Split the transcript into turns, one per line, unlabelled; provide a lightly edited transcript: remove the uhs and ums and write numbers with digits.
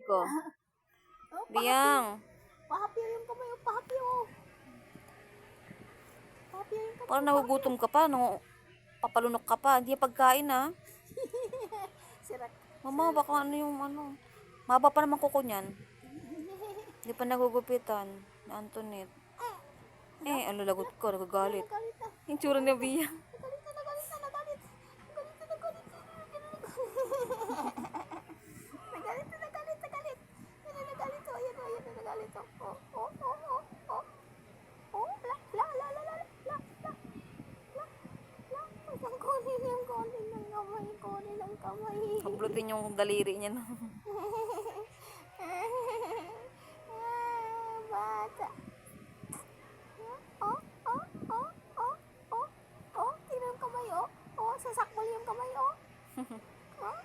Ko.
Oh,
Biyang.
pahapyaw yung kamay, oh, pahapyaw, oh. Pahapyaw yung kamay,
Parang nagugutom ka pa. No? Papalunok ka pa. Hindi pagkain ah.
Sirak.
Mama, baka ano yung ano. Maba pa naman kuko niyan. Hindi pa nagugupitan. Na Antoinette. Ano lagot ko. Nagagalit.
Nagalit na.
Yung tsura ni Biyang.
Nagalit na, nagalit na, nagalit. Nagalit na, nagalit na. Nagalit na, nagalit, nagalit. Yan na, nagalit, oh. Yan, oh, yan na, nagalit, oh. Oh, oh, oh, oh, oh. Oh, la, la, la, la, la, la, la, la, la. Ang kunin yung kunin ng kamay, kunin ng kamay.
Hablutin yung daliri niya. No?
Bata. Oh, oh, oh, oh, oh, oh. Tingnan yung kamay, oh. Oh, sasakbal yung kamay, oh. Oh.